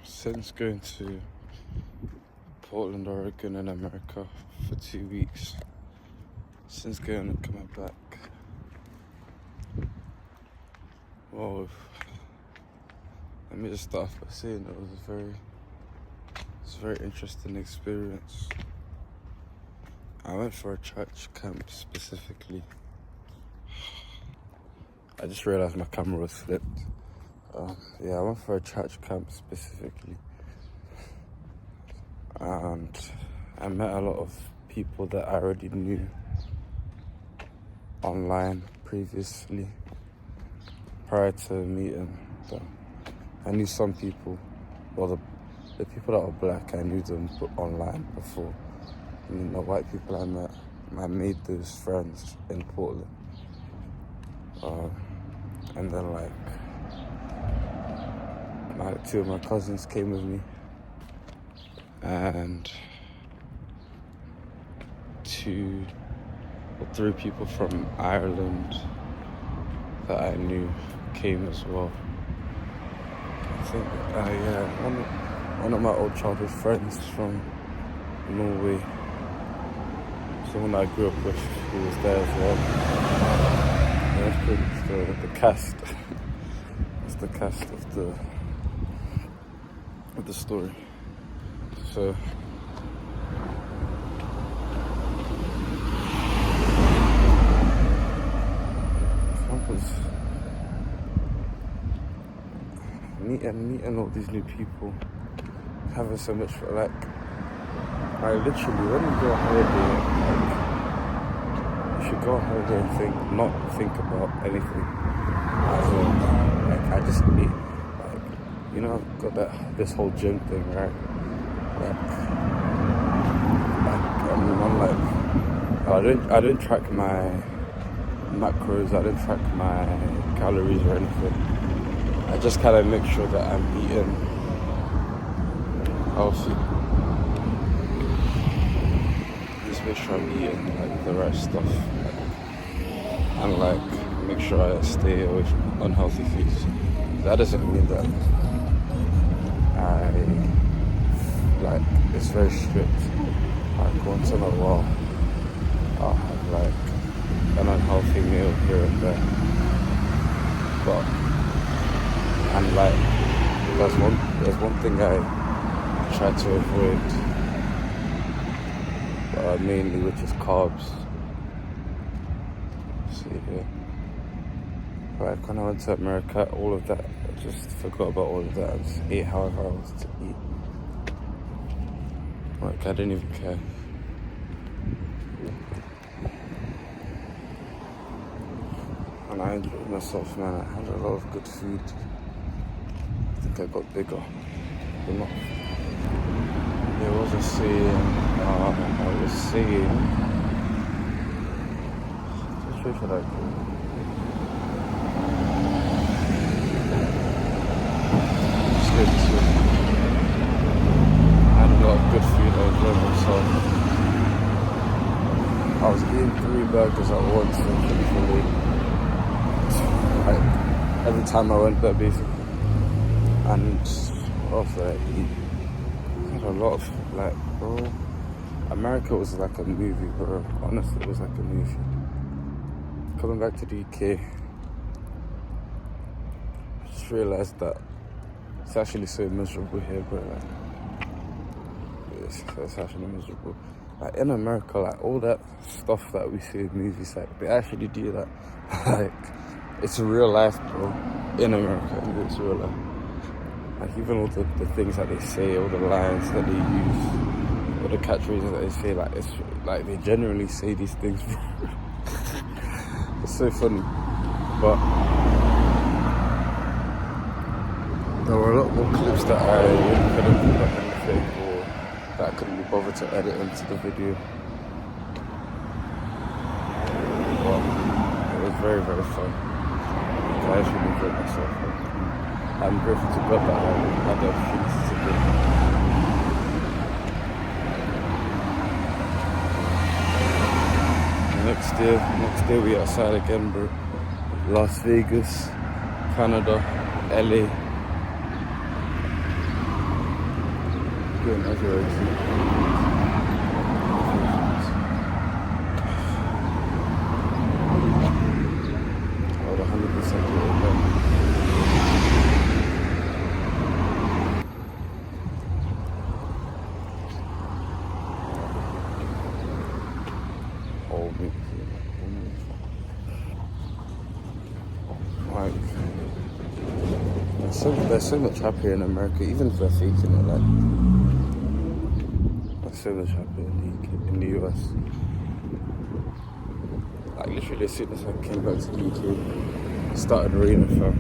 Since going to Portland, Oregon in America for 2 weeks, since going and coming back, well, let me just start off by saying it was a very interesting experience. I went for a church camp specifically. I just realized my camera was flipped. I went for a church camp specifically, and I met a lot of people that I already knew online previously. Prior to meeting them, I knew some people. Well, the people that were black, I knew them online before. And the white people I made those friends in Portland. And then two of my cousins came with me, and 2 or 3 people from Ireland that I knew came as well. I think, one of my old childhood friends from Norway, someone I grew up with, who was there as well. That's pretty much the cast. It's the cast of the story. So meeting all these new people, having so much fun. I literally, when you go on holiday, you should go on holiday and not think about anything. I just eat. I've got this whole gym thing, right? I didn't track my macros, I didn't track my calories or anything. I just kind of make sure that I'm eating healthy. Just make sure I'm eating the right stuff, and make sure I stay away from unhealthy foods. That doesn't mean that it's very strict. Once in a while, I'll have an unhealthy meal here and there. There's one thing I try to avoid, mainly, which is carbs. See here. When I went to America, all of that, I just forgot about all of that and just ate however I was to eat. I didn't even care. And I enjoyed myself, man. I had a lot of good food. I think I got bigger. But not. There was a saying, which way should I go? I had a lot of good food. I enjoyed myself. I was eating 3 burgers at once, literally. Every time I went there, basically. And what else did I eat? I had a lot of, bro. America was like a movie, bro. Honestly, it was like a movie. Coming back to the UK, I just realized that it's actually so miserable here, bro. It's actually miserable. In America, all that stuff that we see in movies, they actually do that. It's real life, bro. In America, it's real life. Even all the things that they say, all the lines that they use, all the catchphrases that they say, it's they genuinely say these things, bro. It's so funny. But there were a lot more clips that I really couldn't put up in the thing, or that I couldn't be bothered to edit into the video. But it was very, very fun. I actually enjoyed myself. I'm grateful to God that I had the opportunity to do. Next day we outside again, bro. Las Vegas, Canada, LA. That's your exit. I would 100% do it again. Hold me. Like, there's so much happier in America, even if they're faking it. Like, there's so much happier in the US. Like, literally, as soon as I came back to the UK, it started raining, fam.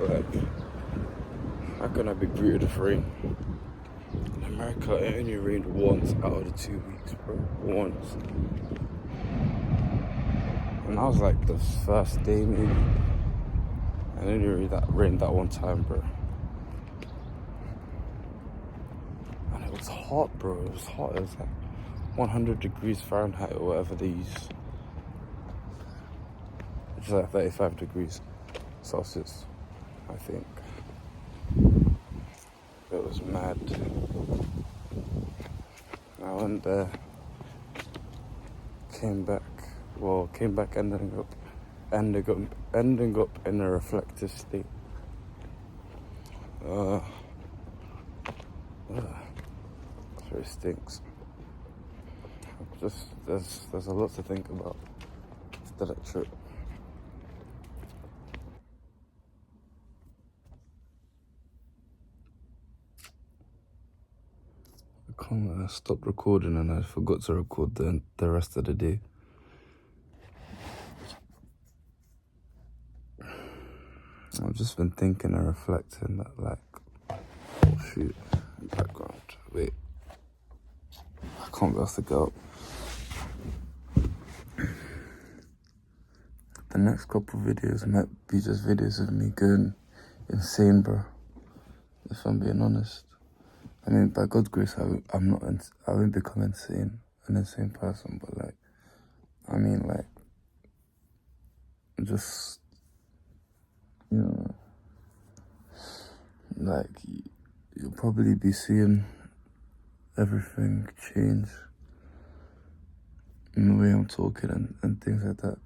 Like, how can I be greeted with rain? In America, it only rained once out of the 2 weeks, bro. Once. And that was like the first day, maybe. And it only rained that one time, bro. And it was hot, bro. It was hot. It was like 100 degrees Fahrenheit or whatever they use. Which is like 35 degrees Celsius, I think. It was mad. I went there, came back ending up in a reflective state. So it stinks. Just there's a lot to think about after that trip. I stopped recording and I forgot to record the rest of the day. I've just been thinking and reflecting that, like, oh shoot, background. Wait, I can't be asked to go. The next couple videos might be just videos of me going insane, bro. If I'm being honest. I mean, by God's grace, I won't become an insane person, but like, I mean, like, just, you know, like, you'll probably be seeing everything change in the way I'm talking and things like that.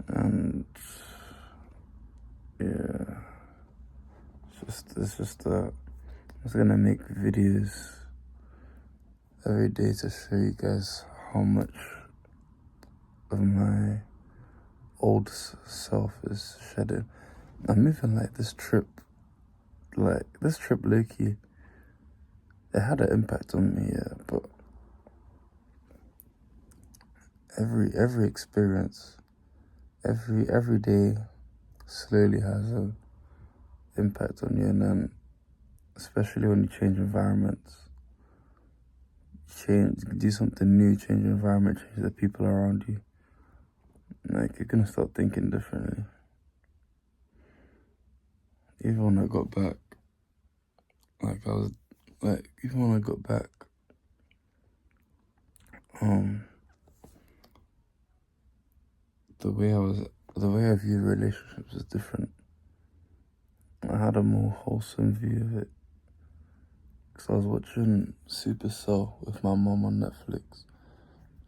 And yeah, it's just I'm just gonna make videos every day to show you guys how much of my old self is shedding. I'm even like this trip low-key, it had an impact on me, yeah, but every experience, every day slowly has an impact on you, and then especially when you change environments, do something new, change your environment, change the people around you, like, you're gonna start thinking differently. Even when I got back, the way I view relationships is different. I had a more wholesome view of it. Because I was watching Supercell with my mom on Netflix.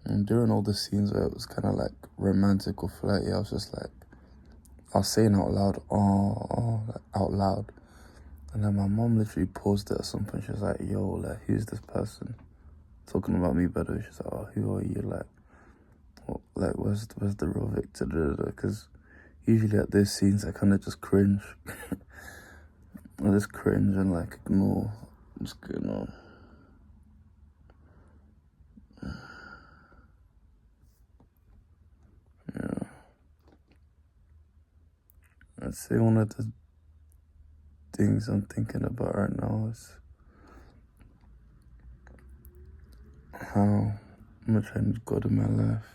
And during all the scenes where it was kind of like romantic or flirty, I was saying out loud, like out loud. And then my mom literally paused it at some point. She was like, yo, like, who's this person? Talking about me, by the way. She's like, oh, who are you? Like, like, where's the real Victor? Because usually at those scenes, I kind of just cringe. I just cringe and like ignore. Just ignore. Yeah. I'd say one of the things I'm thinking about right now is how much I need God in my life.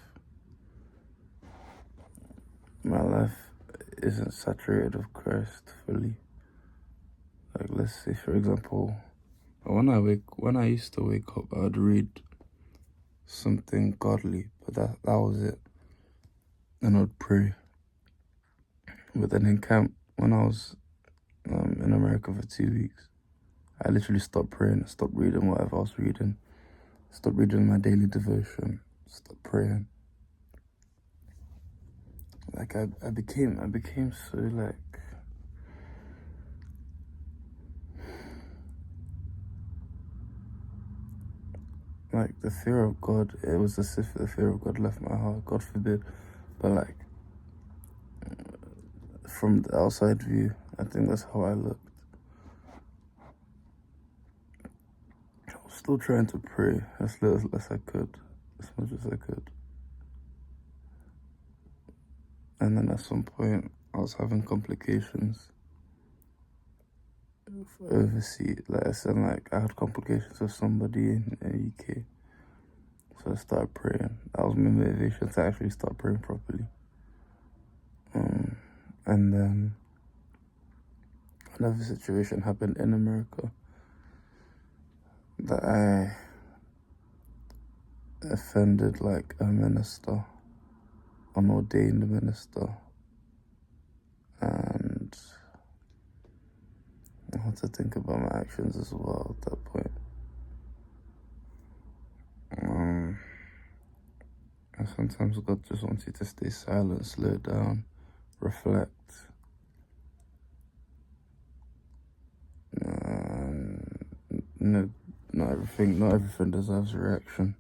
My life isn't saturated with Christ fully. Like, let's say, for example, when I used to wake up, I'd read something godly, but that was it. And I'd pray. But then in camp, when I was in America for 2 weeks. I literally stopped praying, stopped reading whatever I was reading, stopped reading my daily devotion, stopped praying. Like I became so like the fear of God. It was as if the fear of God left my heart. God forbid, but like from the outside view, I think that's how I looked. I was still trying to pray as little as I could, as much as I could. And then at some point, I was having complications overseas. Like I said, like I had complications with somebody in the UK. So I started praying. That was my motivation to actually start praying properly. And then another situation happened in America that I offended like a minister, an ordained minister, and I had to think about my actions as well at that point. And sometimes God just wants you to stay silent, slow down, reflect. No, not everything deserves a reaction.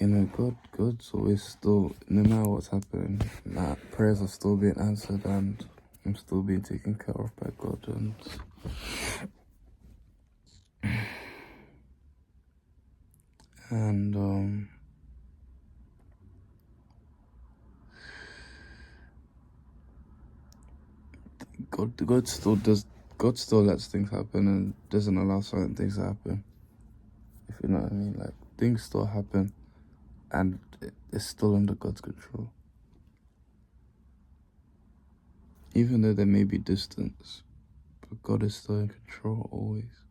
You know, God's always still, no matter what's happening, my prayers are still being answered and I'm still being taken care of by God. And God still lets things happen and doesn't allow certain things to happen. If you know what I mean, like things still happen and it's still under God's control. Even though there may be distance, but God is still in control always.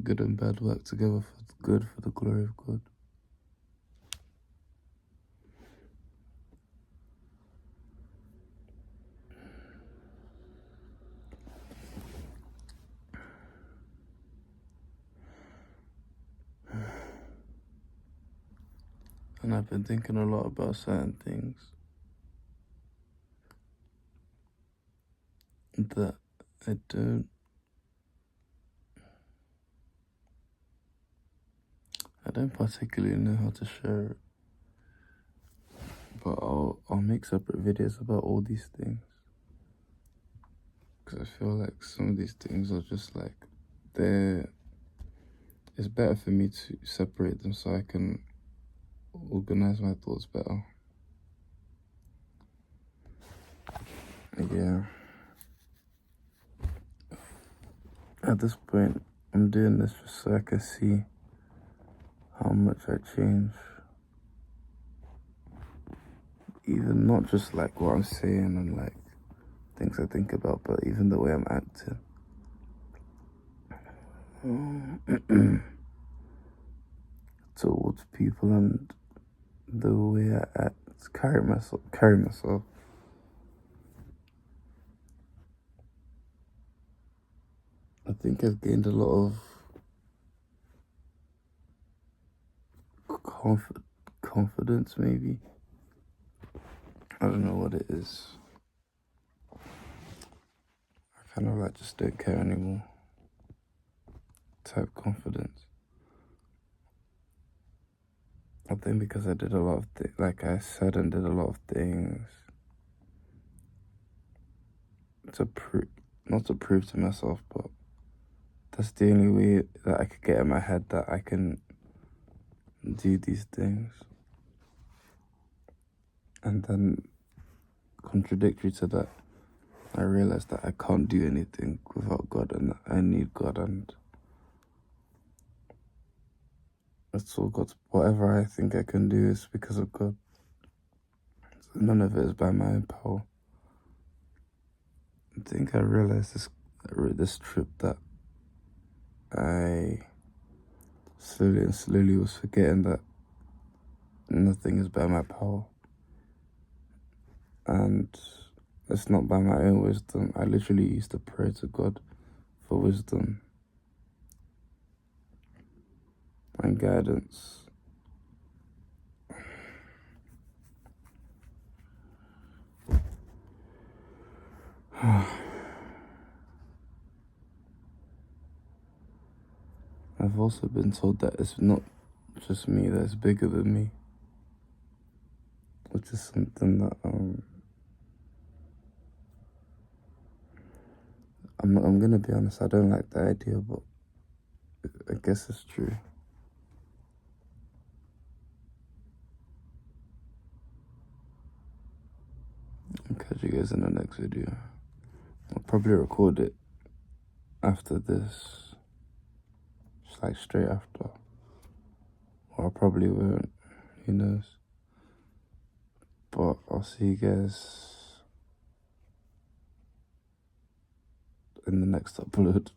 Good and bad work together for good, for the glory of God. And I've been thinking a lot about certain things that I don't particularly know how to share it. But I'll make separate videos about all these things. Because I feel like some of these things are just like, it's better for me to separate them so I can organize my thoughts better. Yeah. At this point, I'm doing this just so I can see how much I change. Even not just like what I'm saying and like things I think about, but even the way I'm acting. Towards people and the way I act, carry myself. I think I've gained a lot of confidence, maybe. I don't know what it is. I kind of like just don't care anymore type confidence. I think because I did a lot of things, like I said, and did a lot of things to not to prove to myself, but that's the only way that I could get in my head that I can do these things. And then, contradictory to that, I realized that I can't do anything without God and I need God, and that's all God. Whatever I think I can do is because of God. So none of it is by my own power. I think I realized this trip that I slowly was forgetting that nothing is by my power. And it's not by my own wisdom. I literally used to pray to God for wisdom and guidance. I've also been told that it's not just me, that it's bigger than me, which is something that I'm gonna be honest, I don't like the idea, but I guess it's true. I'll catch you guys in the next video. I'll probably record it after this, just like straight after, or I probably won't, who knows. But I'll see you guys in the next upload.